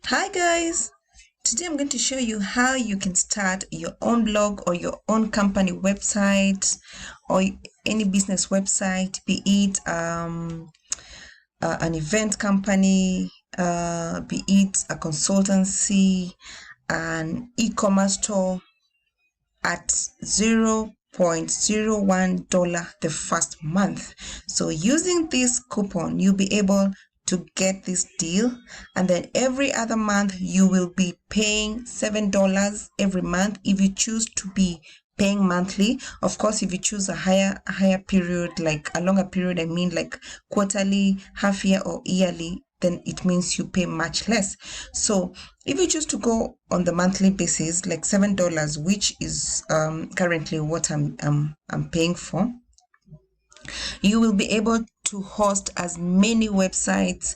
Hi guys, today I'm going to show you how you can start your own blog or your own company website or any business website, be it an event company, be it a consultancy, an e-commerce store at $0.01 the first month. So using this coupon, you'll be able to get this deal, and then every other month you will be paying $7 every month if you choose to be paying monthly. Of course, if you choose a higher period, like a longer period, I mean like quarterly, half year, or yearly, then it means you pay much less. So if you choose to go on the monthly basis, like $7, which is currently what I'm paying for, you will be able to host as many websites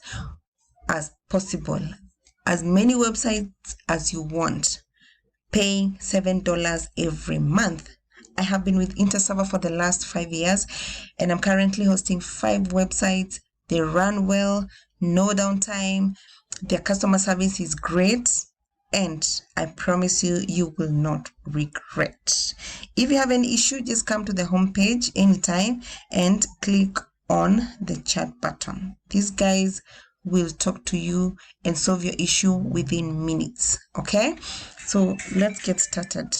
as possible, as many websites as you want, paying $7 every month. I have been with Interserver for the last 5 years, and I'm currently hosting 5 websites. They run well, no downtime, their customer service is great, and I promise you, you will not regret. If you have any issue, just come to the homepage anytime and click on the chat button. These guys will talk to you and solve your issue within minutes. Okay, so let's get started.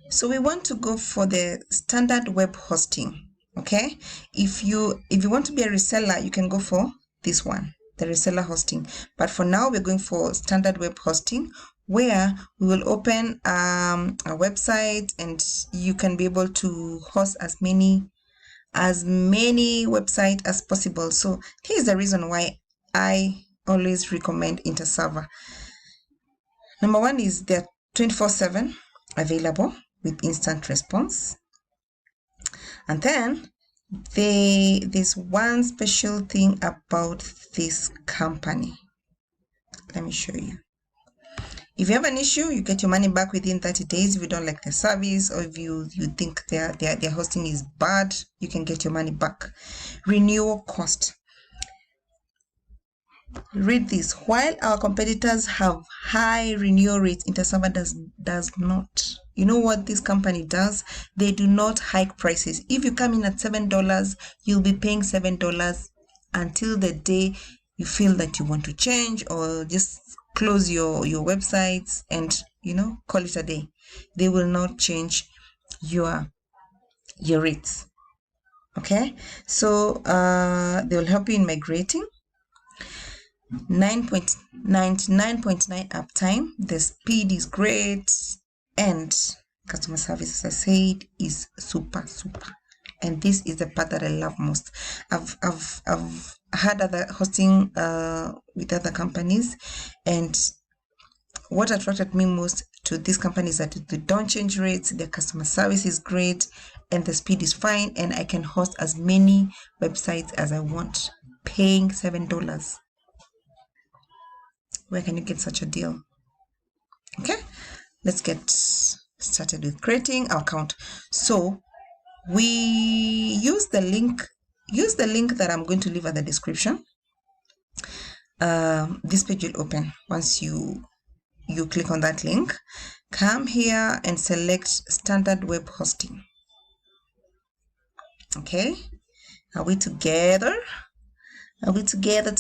So we want to go for the standard web hosting. Okay, if you want to be a reseller, you can go for this one, the reseller hosting. But for now, we're going for standard web hosting, where we will open a website and you can be able to host as many websites as possible. So here's the reason why I always recommend Interserver. Number one is they're 24/7 available with instant response. And then there's one special thing about this company. Let me show you. If you have an issue, you get your money back within 30 days. If you don't like the service, or if you think their hosting is bad, you can get your money back. Renewal cost. Read this. While our competitors have high renewal rates, Interserver does not. You know what this company does? They do not hike prices. If you come in at $7, you'll be paying $7 until the day you feel that you want to change, or just close your websites and call it a day. They will not change your rates. Okay, so they will help you in migrating. 99.9 uptime. The speed is great, and customer service, as I said, is super. And this is the part that I love most. I've had other hosting with other companies, and what attracted me most to this company is that they don't change rates, their customer service is great, and the speed is fine, and I can host as many websites as I want, paying $7. Where can you get such a deal? Okay, let's get started with creating our account. So we use the link that I'm going to leave at the description. This page will open once you click on that link. Come here and select standard web hosting. Okay, are we together? Are we together?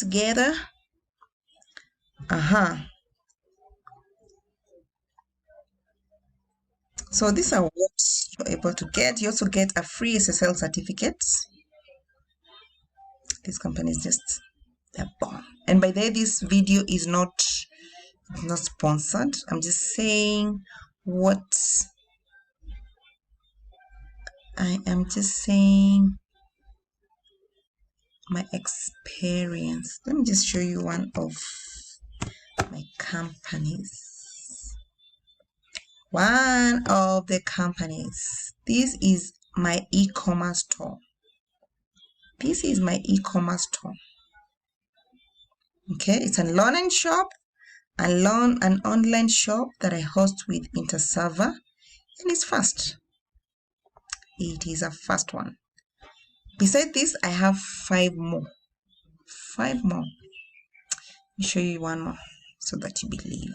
So these are what you're able to get. You also get a free SSL certificate. This company is just a bomb. And by the way, this video is not sponsored. I'm just saying what I am just saying my experience. Let me just show you one of my companies. One of the companies. This is my e-commerce store. This is my e-commerce store. Okay, it's an online shop, an online shop that I host with Interserver, and it's fast. It is a fast one. Beside this, I have 5 more. me show you one more so that you believe.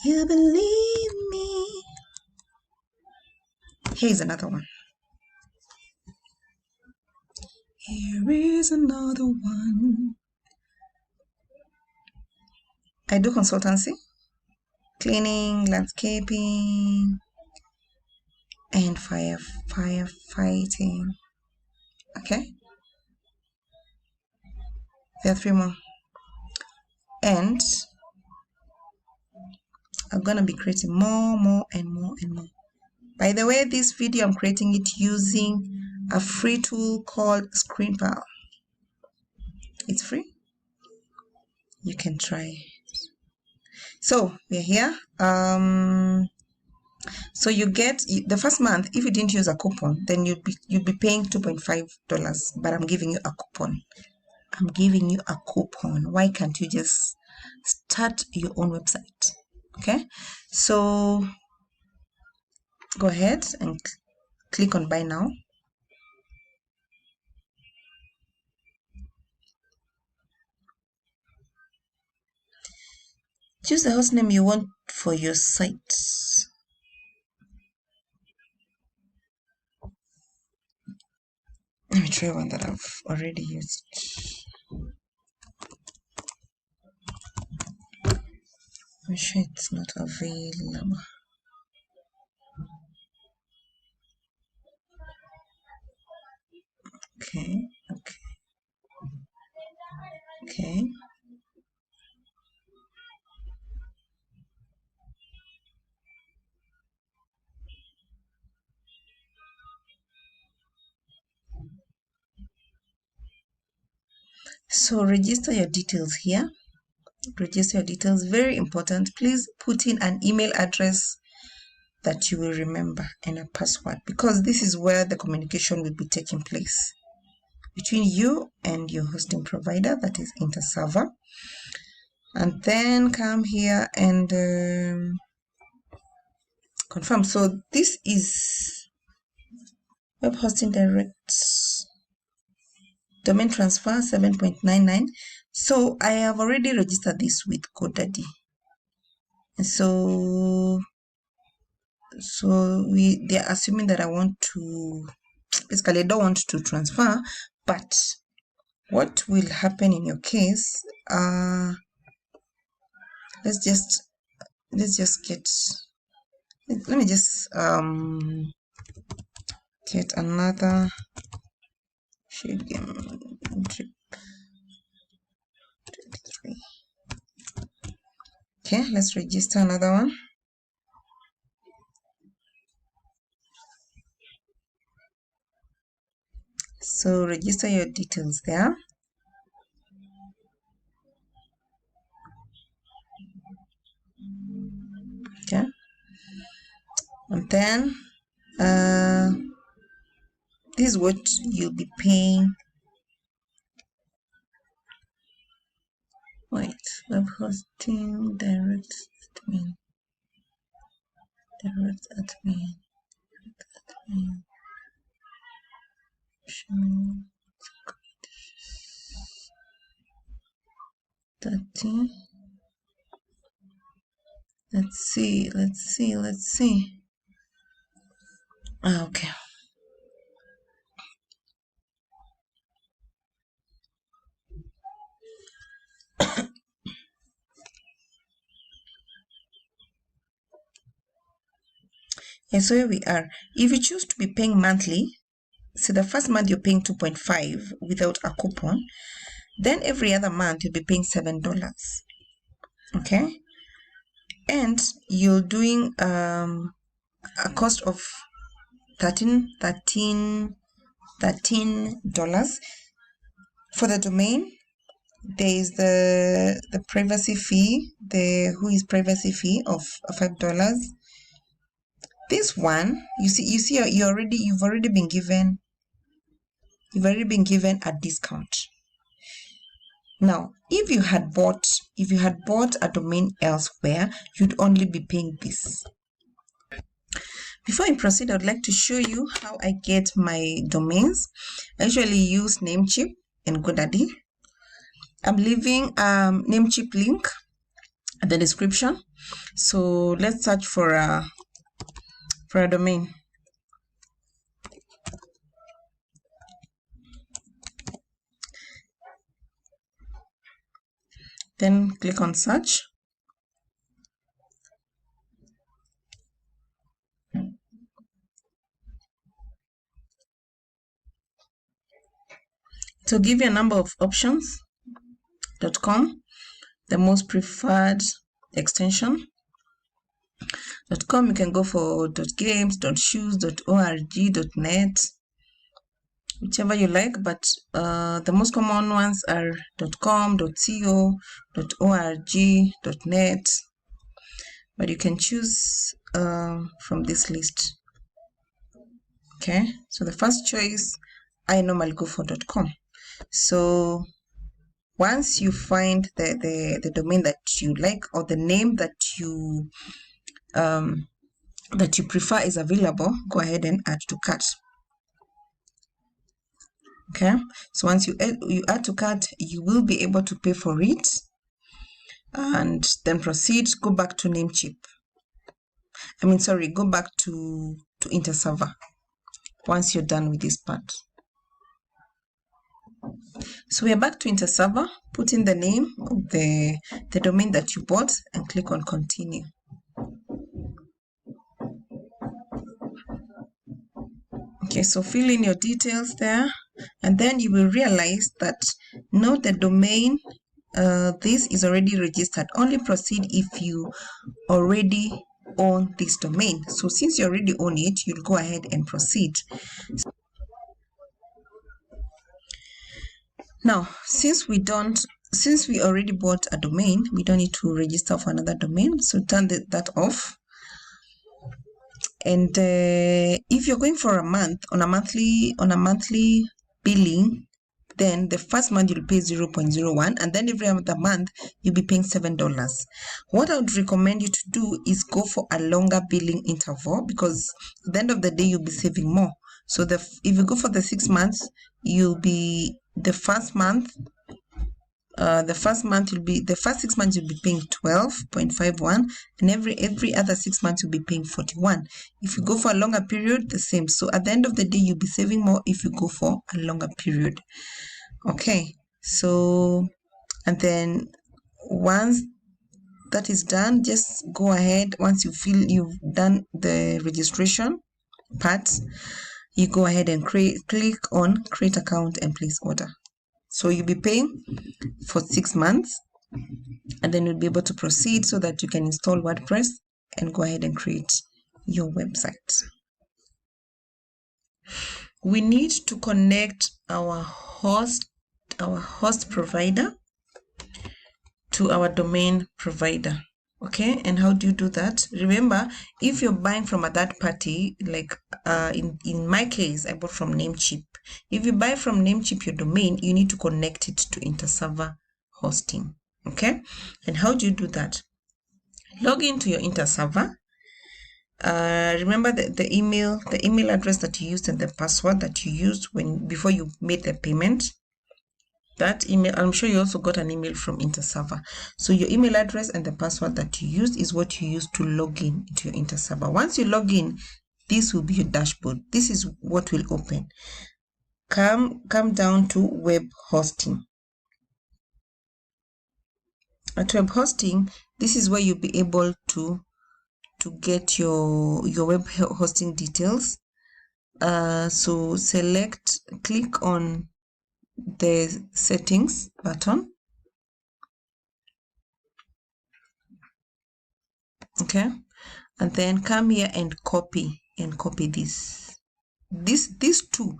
You believe me. Here's another one. Here is another one. I do consultancy, cleaning, landscaping, and firefighting. Okay. There are 3 more. And I'm gonna be creating more and more. By the way, this video I'm creating it using a free tool called ScreenPal. It's free. You can try it. So we're here. So you get the first month. If you didn't use a coupon, then you'd be paying $2.5. But I'm giving you a coupon. Why can't you just start your own website? Okay. So go ahead and click on buy now. Choose the host name you want for your site. Let me try one that I've already used. I'm sure it's not available. Okay. So register your details here. Register your details, very important. Please put in an email address that you will remember and a password, because this is where the communication will be taking place between you and your hosting provider, that is Interserver. And then come here and confirm. So this is web hosting direct domain transfer 7.99. So I have already registered this with GoDaddy. And so they're assuming that I want to, basically I don't want to transfer, but what will happen in your case, let me just get another shade game trip 23. Okay, let's register another one. So register your details there. Okay, and then this is what you'll be paying. Wait, web hosting direct admin. Let's see. Okay. And so here we are. If you choose to be paying monthly, so the first month you're paying 2.5 without a coupon. Then every other month you'll be paying $7. Okay, and you're doing a cost of $13 for the domain. There is the privacy fee, the WHOIS privacy fee of $5. This one, you've already been given a discount. Now, if you had bought a domain elsewhere, you'd only be paying this. Before I proceed, I would like to show you how I get my domains. I usually use Namecheap and GoDaddy. I'm leaving Namecheap link at the description. So let's search for a domain. Then click on search. So give you a number of options. .com, the most preferred extension. .com, you can go for .games, .shoes, .org, .net, whichever you like, but the most common ones are .com, .co, .org, .net, but you can choose from this list. Okay, so the first choice, I normally go for .com. So once you find the domain that you like, or the name that you prefer is available, go ahead and add to cart. Okay, so once you add to cart, you will be able to pay for it, and then proceed. Go back to Namecheap. Go back to Interserver once you're done with this part. So we are back to Interserver. Put in the name of the domain that you bought and click on continue. Okay, so fill in your details there, and then you will realize that no, the domain, this is already registered. Only proceed if you already own this domain. So since you already own it, you'll go ahead and proceed. Now, since we already bought a domain, we don't need to register for another domain. So turn that off. And if you're going for a month, on a monthly billing, then the first month you'll pay 0.01, and then every other month you'll be paying $7. What I would recommend you to do is go for a longer billing interval, because at the end of the day you'll be saving more. So if you go for the 6 months, you'll be the first 6 months you'll be paying 12.51, and every other 6 months you'll be paying 41. If you go for a longer period, the same. So at the end of the day, you'll be saving more if you go for a longer period. Okay, so, and then once that is done, just go ahead. Once you feel you've done the registration part, you go ahead and click on create account and place order. So you'll be paying for 6 months, and then you'll be able to proceed so that you can install WordPress and go ahead and create your website. We need to connect our host provider to our domain provider. Okay, and how do you do that? Remember, if you're buying from a third party, like in my case, I bought from Namecheap. If you buy from Namecheap your domain, you need to connect it to Interserver hosting. Okay, and how do you do that? Log into your Interserver. Remember the email address that you used and the password that you used before you made the payment. That email, I'm sure you also got an email from Interserver. So your email address and the password that you used is what you use to log in into your Interserver. Once you log in, this will be your dashboard. This is what will open. Come down to web hosting. At web hosting, this is where you'll be able to get your web hosting details. So click on the settings button. Okay, and then come here and copy this. These two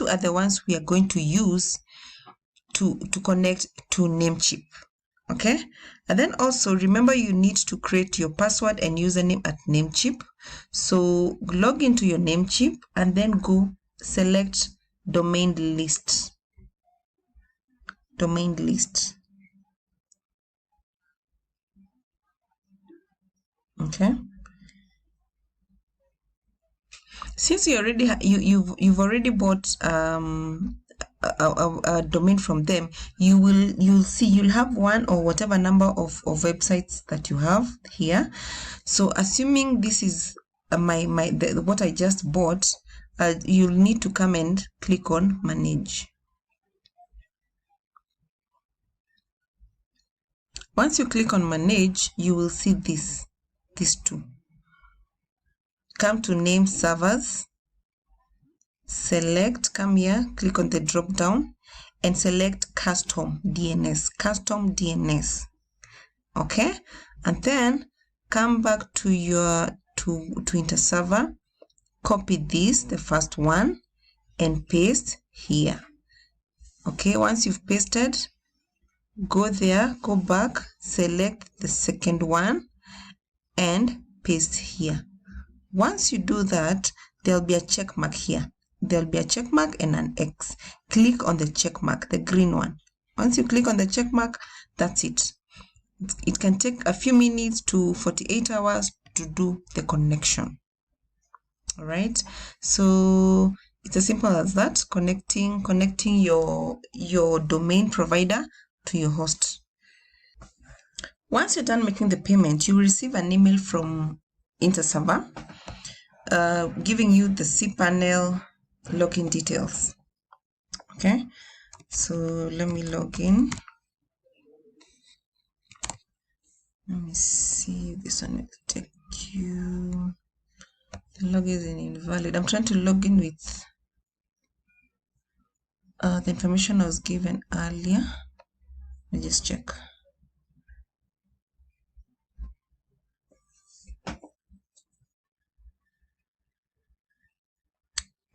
are the ones we are going to use to connect to Namecheap. Okay, and then also remember you need to create your password and username at Namecheap. So log into your Namecheap and then go select domain list. Okay, since you already you've already bought a domain from them, you'll see you'll have one or whatever number of websites that you have here. So assuming this is what I just bought, you'll need to come and click on manage. Once you click on manage, you will see these two. Come to name servers, select, come here, click on the drop down and select custom DNS. Okay, and then come back to your to Interserver, copy this, the first one, and paste here. Okay, once you've pasted, go there, go back, select the second one and paste here. Once you do that, there'll be a check mark here. There'll be a check mark and an X. Click on the check mark, the green one. Once you click on the check mark, that's it. It can take a few minutes to 48 hours to do the connection. All right, so it's as simple as that, connecting your domain provider to your host. Once you're done making the payment, you will receive an email from Interserver giving you the cPanel login details. Okay, so let me log in. Let me see, this one will take you. The login is invalid. I'm trying to log in with the information I was given earlier. Let me just check.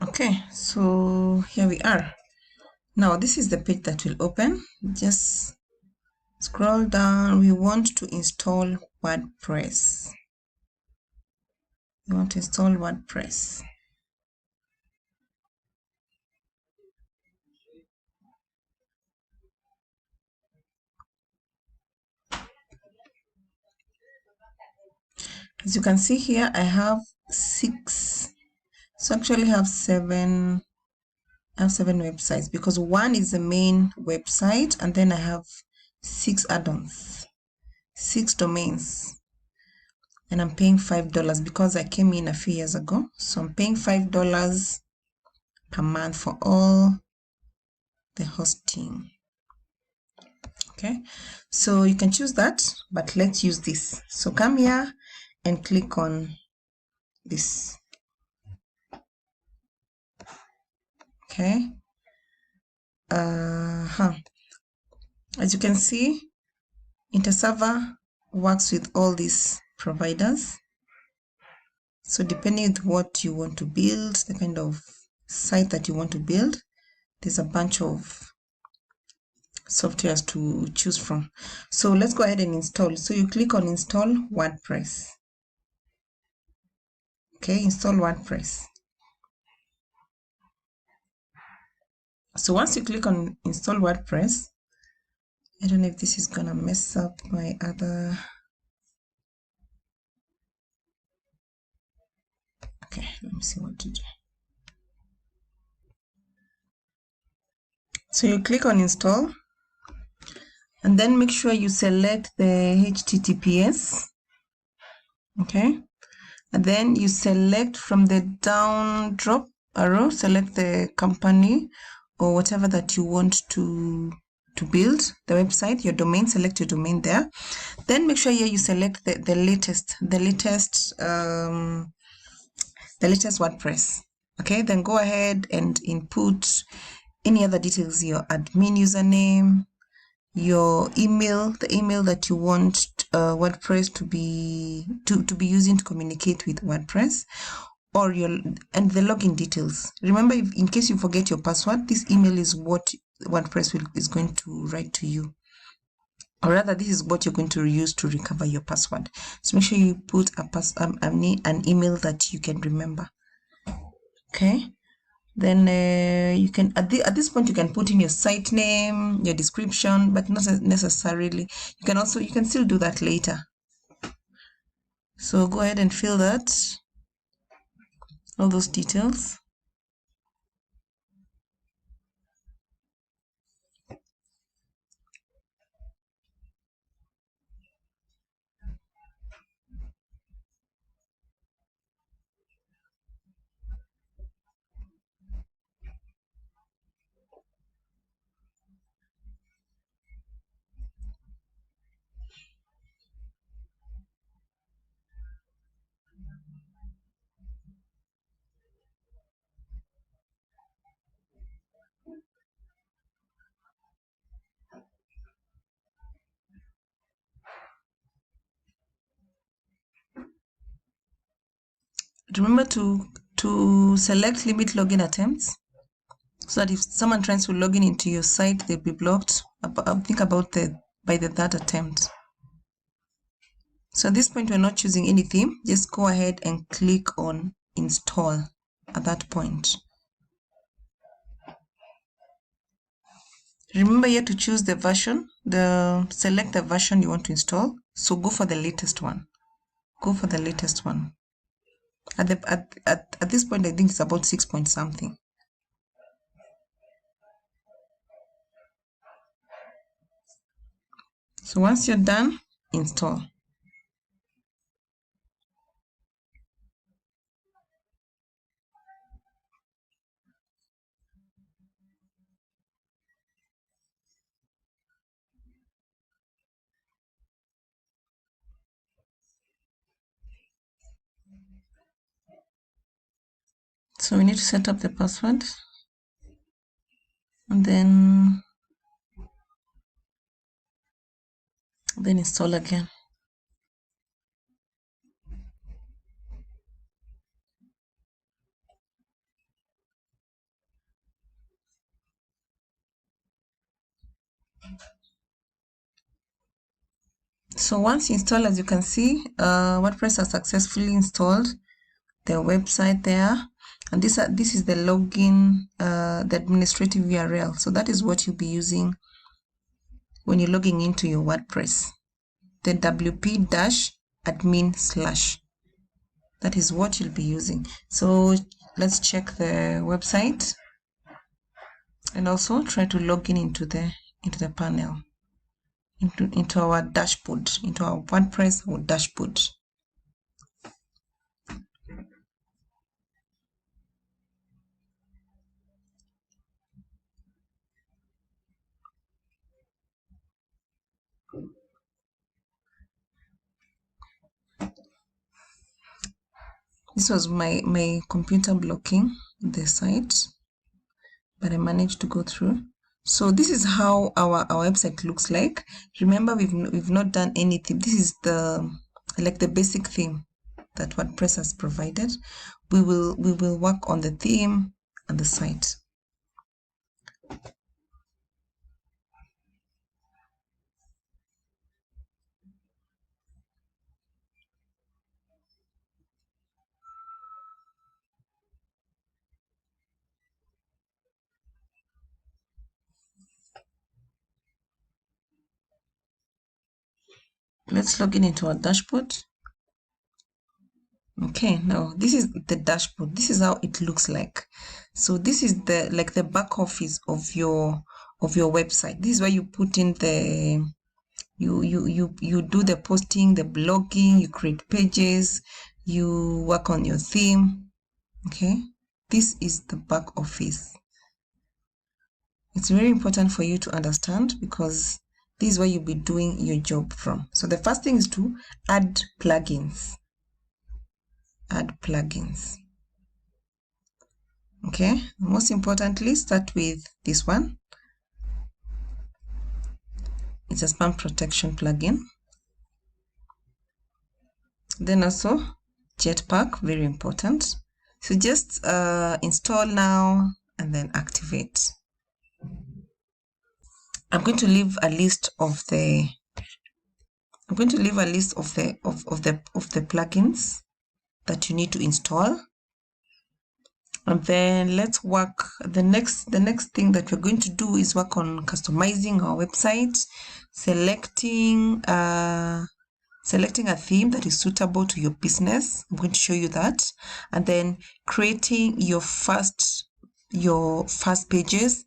Okay, so here we are. Now this is the page that will open. Just scroll down. We want to install WordPress. We want to install WordPress. As you can see here, I have 6. So actually I have 7. I have 7 websites because one is the main website, and then I have 6 add-ons, 6 domains, and I'm paying $5 because I came in a few years ago. So I'm paying $5 per month for all the hosting. Okay, so you can choose that, but let's use this. So come here and click on this. Okay. As you can see, Interserver works with all these providers. So depending on what you want to build, the kind of site that you want to build, there's a bunch of softwares to choose from. So let's go ahead and install. So you click on install WordPress. Okay, install WordPress. So once you click on install WordPress, I don't know if this is gonna mess up my other. Okay, let me see what to do. So you click on install, and then make sure you select the HTTPS. Okay, and then you select from the down drop arrow, select the company or whatever that you want to build, the website, your domain, select your domain there. Then make sure here you select the latest WordPress. Okay, then go ahead and input any other details, your admin username, your email, the email that you want WordPress to be using to communicate with WordPress, or and the login details. Remember, if, in case you forget your password, this email is what WordPress is going to write to you, or rather this is what you're going to use to recover your password. So make sure you put an email that you can remember. Okay, then you can at this point you can put in your site name, your description, but not necessarily. You can still do that later. So go ahead and fill that, all those details. remember to select limit login attempts, so that if someone tries to log into your site, they'll be blocked. Think about by the third attempt. So at this point, we're not choosing any theme. Just go ahead and click on install at that point. Remember here to choose the version, select the version you want to install. So go for the latest one. Go for the latest one. At this point, I think it's about 6 point something. So once you're done, install. So we need to set up the password, and then install again. So once installed, as you can see, WordPress has successfully installed the website there, and this is the login, the administrative URL. So that is what you'll be using when you're logging into your WordPress, the wp-admin/. That is what you'll be using. So let's check the website and also try to log in into the panel, into our dashboard, into our WordPress or dashboard. This was my computer blocking the site, but I managed to go through. So this is how our website looks like. Remember, we've not done anything. This is the basic theme that WordPress has provided. We will work on the theme and the site. Let's log in into our dashboard. Okay, now this is the dashboard. This is how it looks like. So this is the back office of your website. This is where you put in the you do the posting, the blogging, you create pages, you work on your theme. Okay, this is the back office. It's very important for you to understand, because this is where you'll be doing your job from. So the first thing is to add plugins. Add plugins. Okay, most importantly, start with this one. It's a spam protection plugin. Then also Jetpack, very important. So just install now and then activate. I'm going to leave a list of the plugins that you need to install. And then let's work. The next thing that we're going to do is work on customizing our website, selecting a theme that is suitable to your business. I'm going to show you that. And then creating your first pages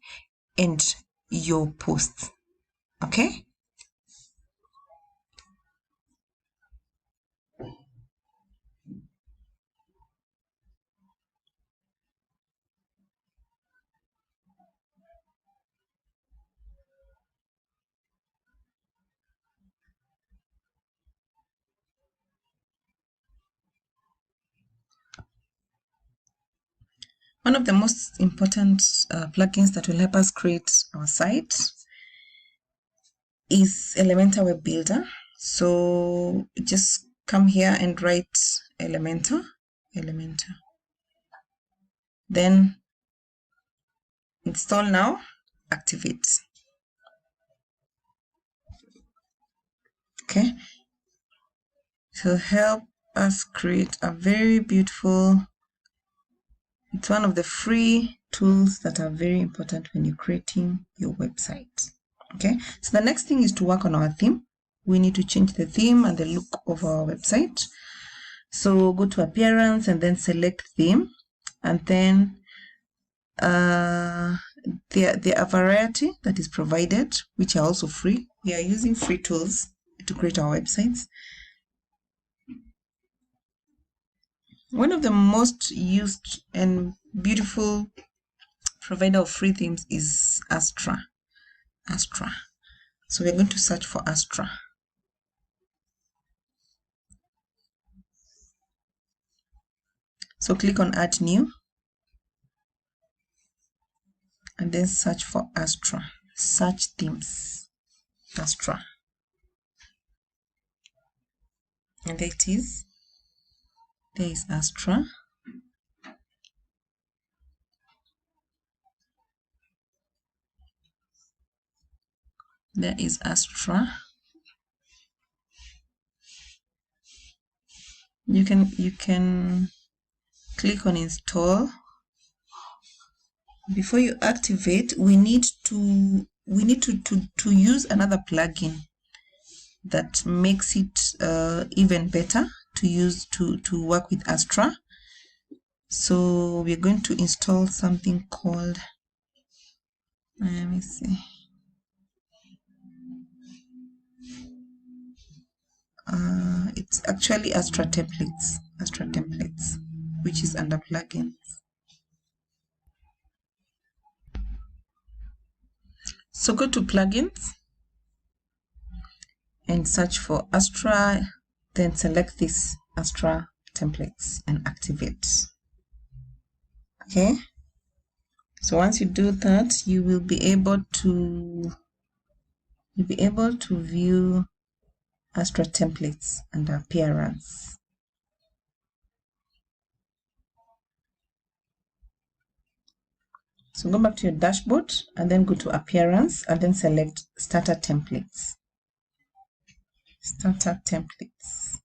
and your posts. Okay? One of the most important plugins that will help us create our site is Elementor Web Builder. So just come here and write Elementor Elementor. Then install now, activate. Okay, to help us create a very beautiful, it's one of the free tools that are very important when you're creating your website. Okay, so the next thing is to work on our theme. We need to change the theme and the look of our website. So go to appearance and then select theme, and then there are variety that is provided, which are also free. We are using free tools to create our websites. One of the most used and beautiful provider of free themes is Astra. So we're going to search for Astra. So click on add new and then search for Astra. Search themes, Astra. And there it is. There is Astra. There is Astra. You can click on install. Before you activate, we need to use another plugin that makes it even better to use to work with Astra. So we're going to install something called, let me see, it's actually Astra templates, which is under plugins. So go to plugins and search for Astra, then select this Astra templates and activate. Okay, so once you do that, you will be able to view Astra templates under appearance. So go back to your dashboard and then go to appearance and then select starter templates. Starter templates.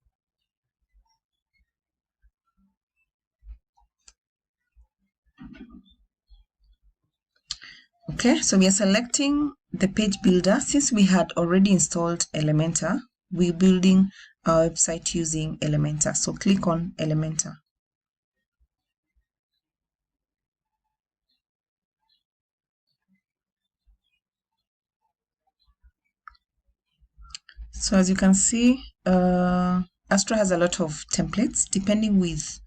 Okay, so we are selecting the page builder. Since we had already installed Elementor, we're building our website using Elementor. So click on Elementor. So as you can see, Astra has a lot of templates depending with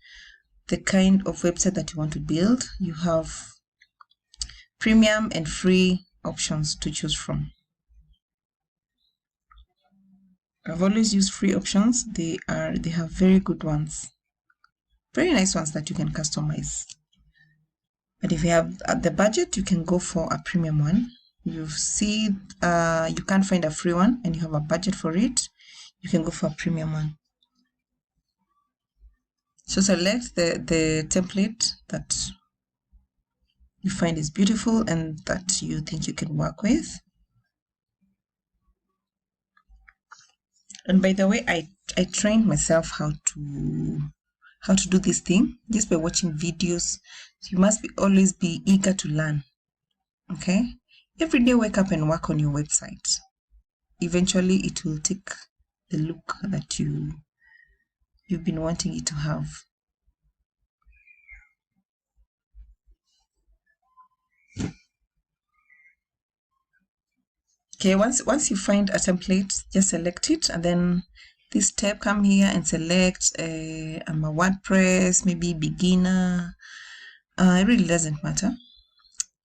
the kind of website that you want to build. You have premium and free options to choose from. I've always used free options. They have very good ones, very nice ones that you can customize. But if you have the budget, you can go for a premium one. You see, you can't find a free one and you have a budget for it, you can go for a premium one. So select the template that you find is beautiful and that you think you can work with. And by the way, I trained myself how to do this thing just by watching videos. So you must always be eager to learn. Okay, every day wake up and work on your website. Eventually it will take the look that you've been wanting it to have. Okay, once you find a template, just select it, and then this tab, come here and select I'm a WordPress, maybe beginner. It really doesn't matter.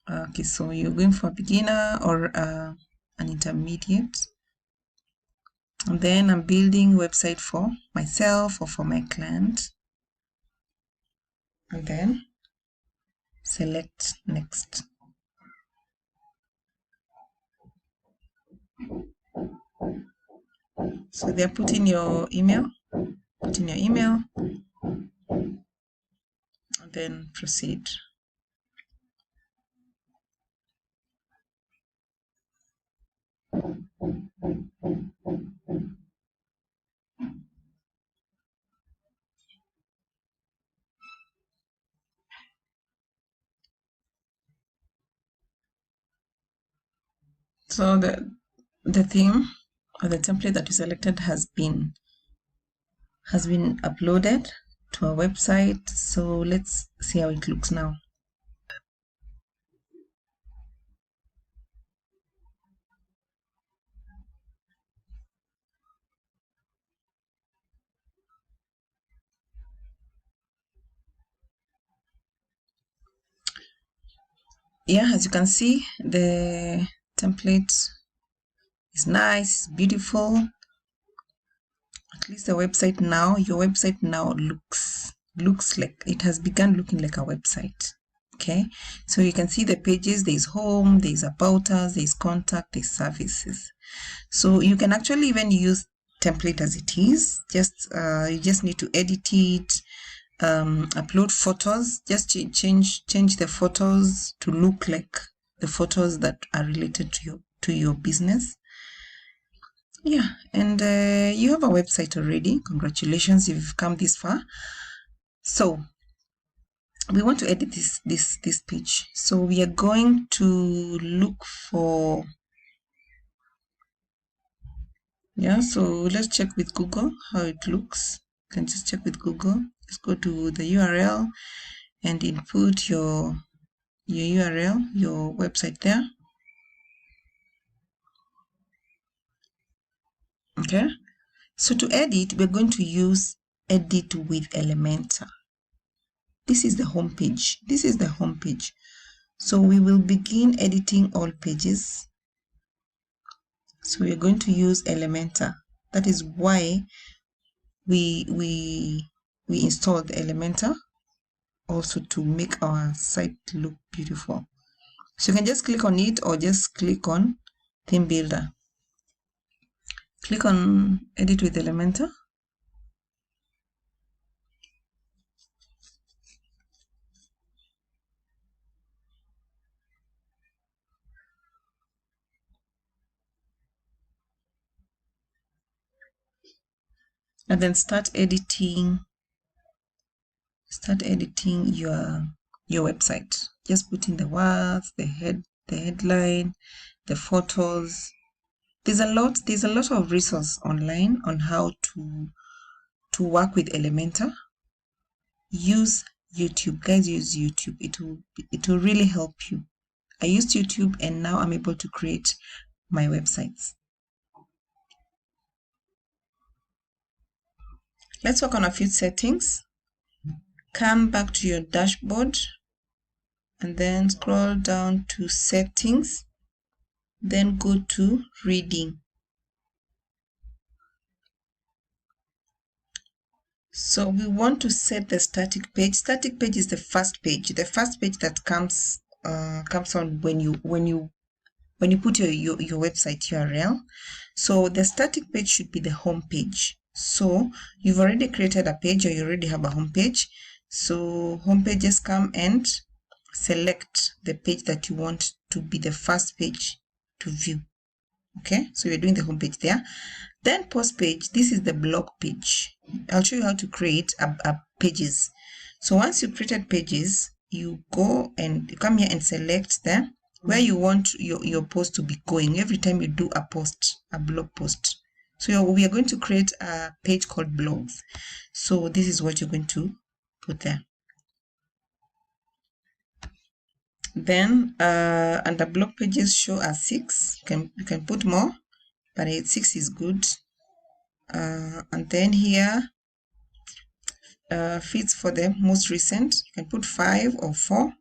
Okay, so you're going for a beginner or an intermediate. And then I'm building a website for myself or for my client. And then select next. So they're putting your email, then proceed. So the theme or the template that you selected has been uploaded to our website. So let's see how it looks now. Yeah, as you can see, the template is nice, beautiful. At least your website now looks like it has begun looking like a website. Okay, so you can see the pages. There's home, there's about us, there's contact, there's services. So you can actually even use template as it is. You just need to edit it, upload photos. Just change the photos to look like the photos that are related to your business. Yeah, and you have a website already. Congratulations, you've come this far. So we want to edit this page. So we are going to look for, yeah, so let's check with Google how it looks. You can just check with Google. Let's go to the URL and input your URL, your website there. Okay, so to edit, we're going to use edit with Elementor. This is the home page. This is the home page. So we will begin editing all pages. So we're going to use Elementor. That is why we installed Elementor, also to make our site look beautiful. So you can just click on it or just click on Theme Builder. Click on Edit with Elementor. And then start editing your website. Just put in the words, the headline, the photos. There's a lot of resource online on how to work with Elementor. Use YouTube, guys. Use YouTube. It will really help you. I used YouTube and now I'm able to create my websites. Let's work on a few settings. Come back to your dashboard and then scroll down to settings. Then go to reading. So we want to set the static page. Static page is the first page that comes on when you put your website URL. So the static page should be the home page. So you've already created a page or you already have a home page. So home page, just come and select the page that you want to be the first page to view. Okay, so you're doing the home page there. Then post page, this is the blog page. I'll show you how to create pages. So once you created pages, you go and you come here and select there where you want your post to be going every time you do a blog post. So we are going to create a page called blogs. So this is what you're going to put there. Then under blog pages, show as 6. You can put more, but 6 is good. And then here, feeds for the most recent. You can put 5 or 4.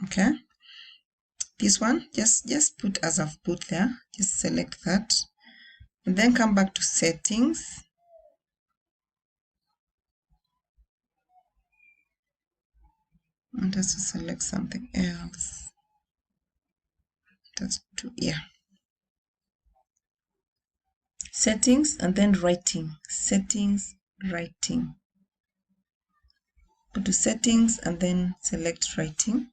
Okay. This one, just put as I've put there. Just select that. And then come back to settings. And just to select something else. That's yeah. Settings and then writing. Settings, writing. Go to settings and then select writing.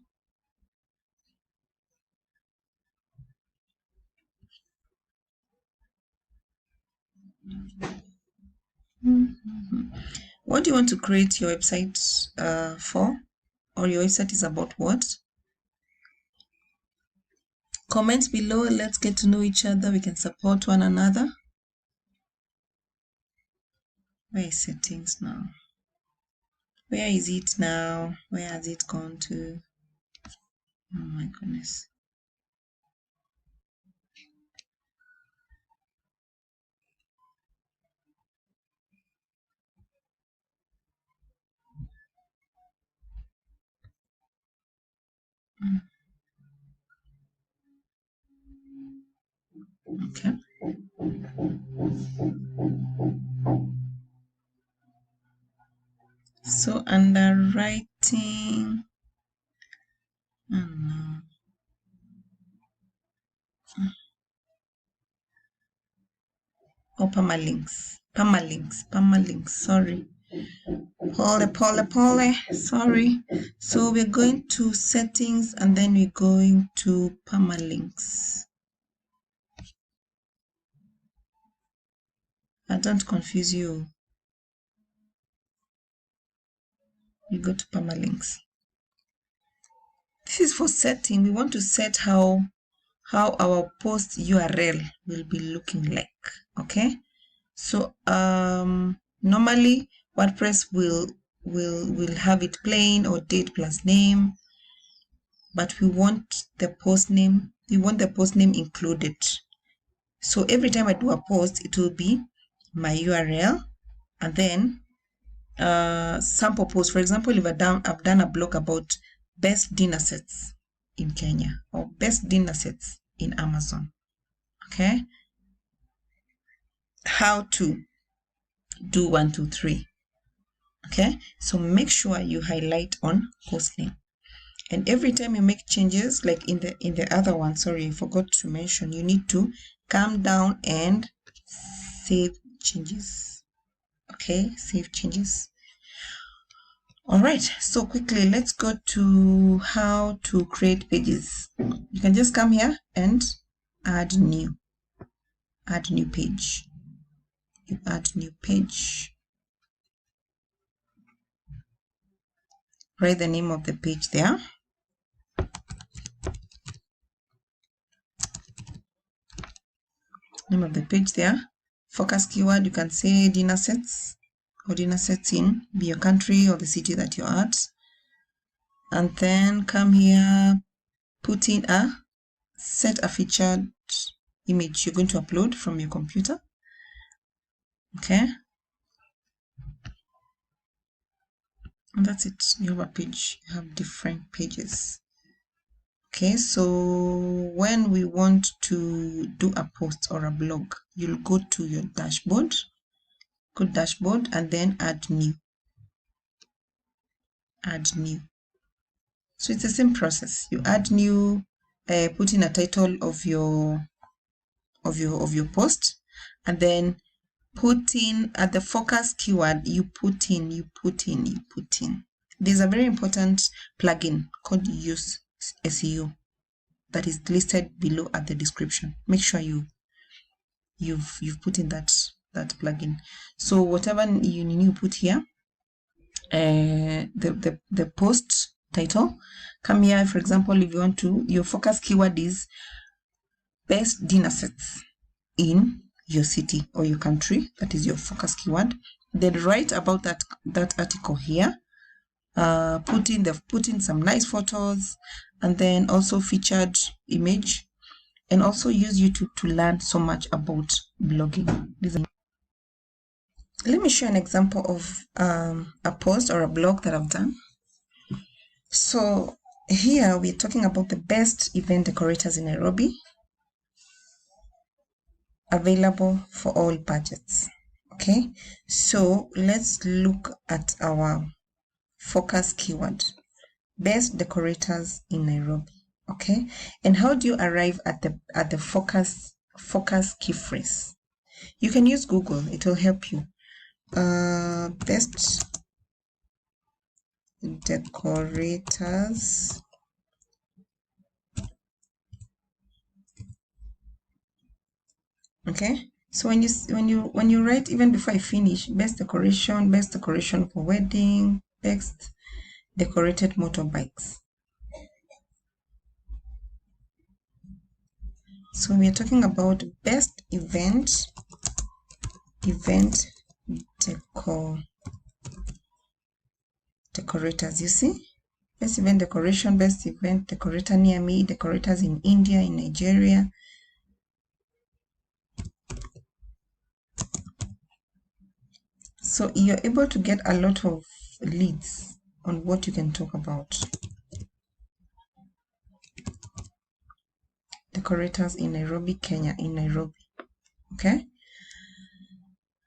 What do you want to create your website for? Or your website is about what? Comment below. Let's get to know each other. We can support one another. Where is settings now? Where is it now? Where has it gone to? Oh my goodness. Okay. So under writing, oh, permalinks, sorry. Pole, sorry. So we're going to settings and then we're going to permalinks. I don't confuse you. You go to permalinks. This is for setting. We want to set how our post URL will be looking like. Okay. So normally WordPress will have it plain or date plus name, but we want the post name. We want the post name included. So every time I do a post, it will be my URL and then sample post. For example, if I've done a blog about best dinner sets in Kenya or best dinner sets in Amazon. Okay. How to do 1, 2, 3. Okay. So make sure you highlight on post name. And every time you make changes, like in the other one, sorry, I forgot to mention, you need to come down and save changes. Okay, save changes. All right, so quickly, let's go to how to create pages. You can just come here and add new page. You add new page. Write the name of the page there. Name of the page there. Focus keyword, you can say dinner sets or dinner sets in your country or the city that you're at. And then come here, put in set a featured image you're going to upload from your computer. Okay. And that's it. You have a page. You have different pages. Okay, so when we want to do a post or a blog, you'll go to your dashboard, go to dashboard and then add new. Add new. So it's the same process. You add new, put in a title of your post, and then put in at the focus keyword, you put in. There's a very important plugin called Use SEO that is listed below at the description. Make sure you've put in that plugin. So whatever you put here, the post title, come here. For example, if you want to, your focus keyword is best dinner sets in your city or your country. That is your focus keyword. Then write about that article here. Put in some nice photos, and then also featured image, and also use YouTube to learn so much about blogging. Let me show an example of a post or a blog that I've done. So here we're talking about the best event decorators in Nairobi, available for all budgets. Okay, so let's look at our focus keyword, best decorators in Nairobi. Okay, and how do you arrive at the focus key phrase? You can use Google, it will help you. Best decorators. Okay, so when you write, even before I finish, best decoration for wedding, best decorated motorbikes. So we are talking about best event decorators. You see, best event decoration, best event decorator near me, decorators in India, in Nigeria. So you're able to get a lot of leads on what you can talk about. Decorators in Nairobi, Kenya, in Nairobi. Okay.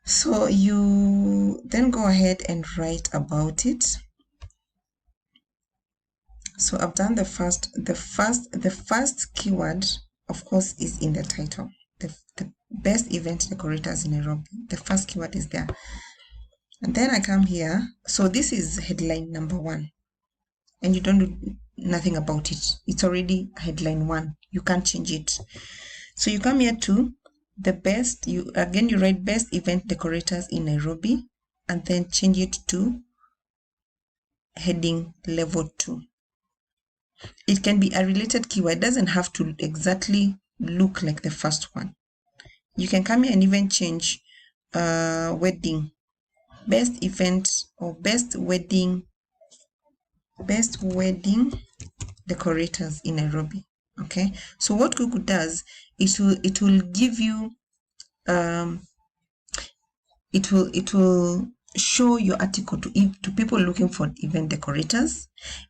So you then go ahead and write about it. So I've done the first keyword, of course, is in the title. The best event decorators in Nairobi. The first keyword is there. And then I come here. So this is headline number 1. And you don't do nothing about it. It's already headline 1. You can't change it. So you come here to the best, you write best event decorators in Nairobi, and then change it to heading level 2. It can be a related keyword. It doesn't have to exactly look like the first one. You can come here and even change wedding, best event, or best wedding decorators in Nairobi. Okay, so what Google does, it will give you it will show your article to people looking for event decorators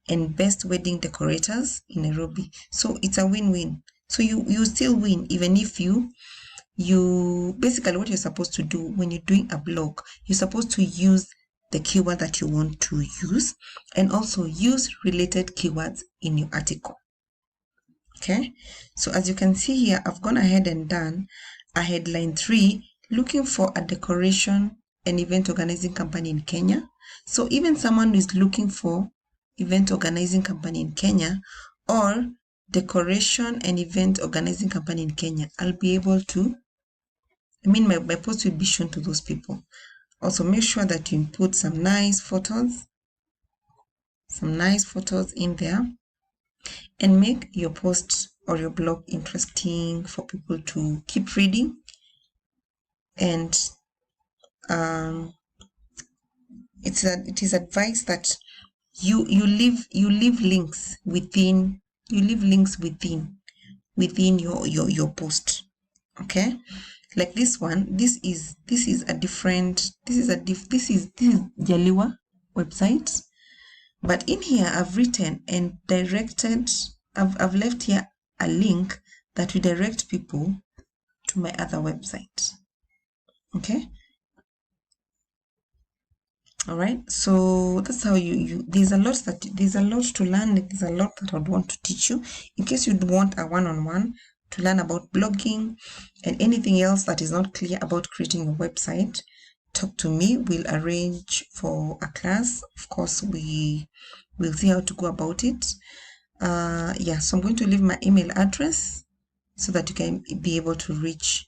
and best wedding decorators in Nairobi. So it's a win-win. So you still win, even if you basically, what you're supposed to do when you're doing a blog, you're supposed to use the keyword that you want to use, and also use related keywords in your article. Okay, so as you can see here, I've gone ahead and done a headline 3, looking for a decoration and event organizing company in Kenya. So even someone who is looking for event organizing company in Kenya, or decoration and event organizing company in Kenya, I'll be able to, my post will be shown to those people. Also, make sure that you input some nice photos in there, and make your post or your blog interesting for people to keep reading. And it is advised that you leave links within your post. Okay, like this one, this is Jaliwa website, but in here I've written and directed, I've left here a link that will direct people to my other website. Okay, all right, so that's how there's a lot to learn. There's a lot that I would want to teach you. In case you'd want a one-on-one to learn about blogging and anything else that is not clear about creating a website, talk to me. We'll arrange for a class. Of course, we'll see how to go about it. Yeah, so I'm going to leave my email address so that you can be able to reach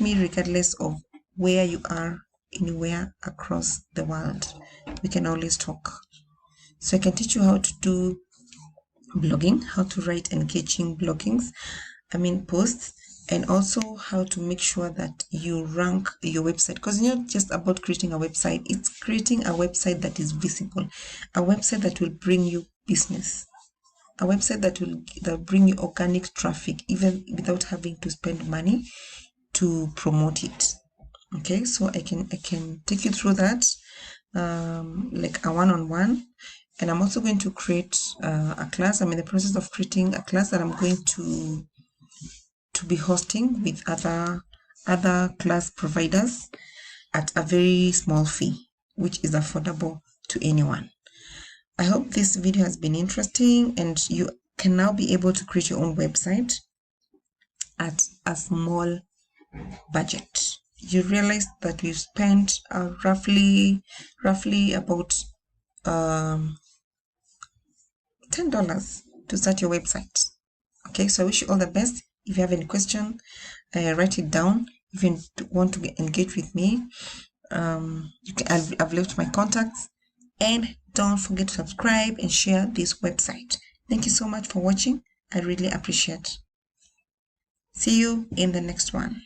me regardless of where you are, anywhere across the world. We can always talk. So I can teach you how to do blogging, how to write engaging posts, and also how to make sure that you rank your website, because it's not just about creating a website, it's creating a website that is visible, a website that will bring you business, a website that will bring you organic traffic, even without having to spend money to promote it. Okay, so I can take you through that, like a one-on-one. And I'm also going to create a class. I'm in the process of creating a class that I'm going to be hosting with other class providers at a very small fee, which is affordable to anyone. I hope this video has been interesting, and you can now be able to create your own website at a small budget. You realize that we've spent roughly about $10 to start your website. Okay, so I wish you all the best. If you have any question, write it down. If you want to engage with me, I've left my contacts, and don't forget to subscribe and share this website. Thank you so much for watching. I really appreciate. See you in the next one.